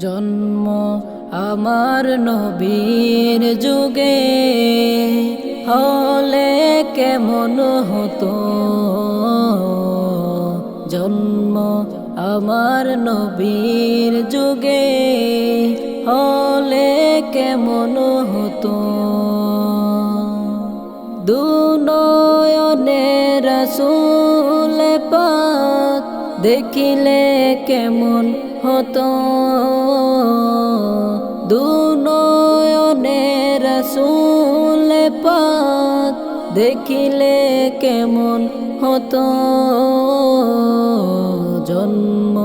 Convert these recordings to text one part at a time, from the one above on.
জন্ম আমার নবীর যুগে হলে কেমন হতো। জন্ম আমার নবীর যুগে হলে কেমন হতো। দুনয়নে রাসূল পাক দেখিলে কেমন হতো। দুনয়নে রাসূল পাক দেখিলে কেমন হতো। জন্ম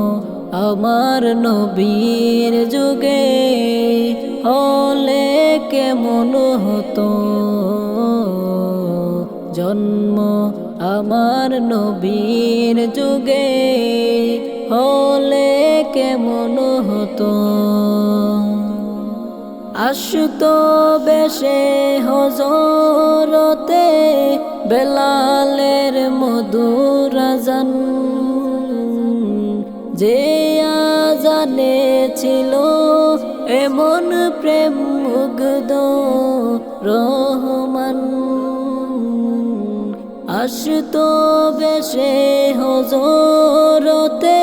আমার নবীর যুগে হলে কেমন হতো। জন্ম আমার নবীর যুগে হলে কেমন হতো। আসতো বেশে হযরতে বেলালের মধুর আযান, যে আযানে ছিল এমন প্রেম মুগ্ধ রহমান। আসতো বেশে হযরতে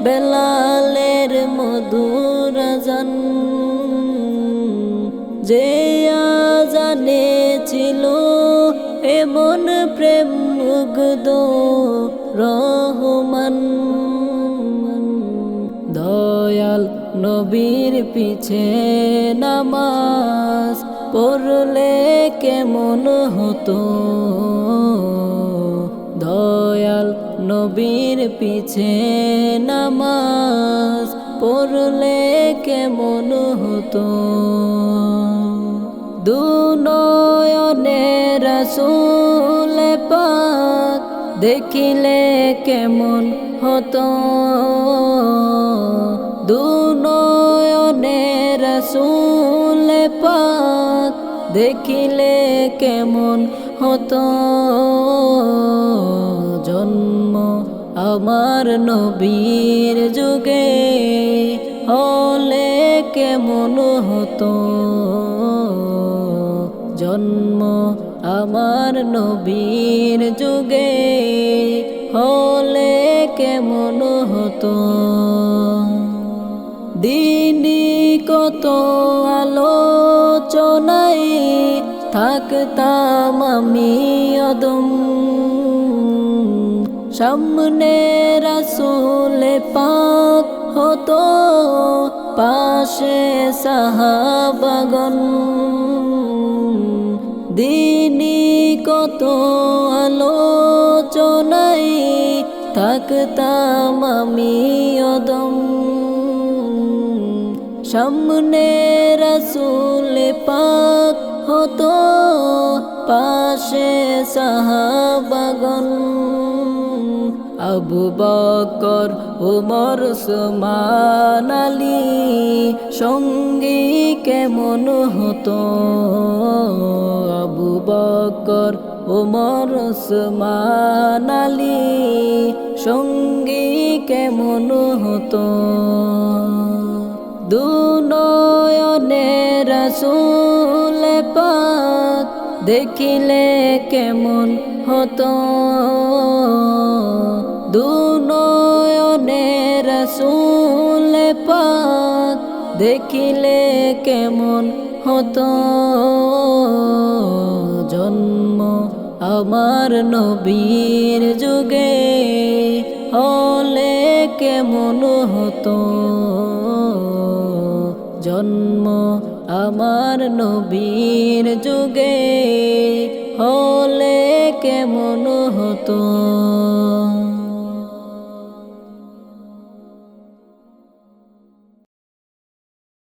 বেলালের মধুর আযান, যে আযানে ছিল এমন প্রেম মুগ্ধ রহমান। দয়াল নবীর পিছে নামাজ পড়লে কেমন হতো। দয়াল নবীর পিছে নামাজ পড়লে কেমন হতো। দুনয়নে রাসূল পাক দেখিলে কেমন হতো। দুনয়নে রাসূল পাক দেখিলে কেমন হতো। জন্ম আমার নবীর যুগে হলে কেমন হতো। জন্ম আমার নবীর যুগে হলে কেমন হতো। দিনই কত আলোচনায় থাকতাম আমি অদম, সামনে রাসূল পাক হতো পাশে সাহাবাগণ। দিনই কত আলোচনায় থাকতাম আমি অদম, সামনে রাসূল পাক হতো পাশে সাহাবাগণ। আবু বকর ওমর ওসমান আলী সঙ্গী কেমন হতো। আবু বকর ওমর ওসমান আলী সঙ্গী কেমন হতো। দুনয়নে রাসূল পাক দেখিলে কেমন হতো। দুনয়নে রাসূল পাক দেখিলে কেমন হতো। জন্ম আমার নবীর যুগে হলে কেমন হতো। জন্ম আমার নবীর যুগে হলে কেমন হতো।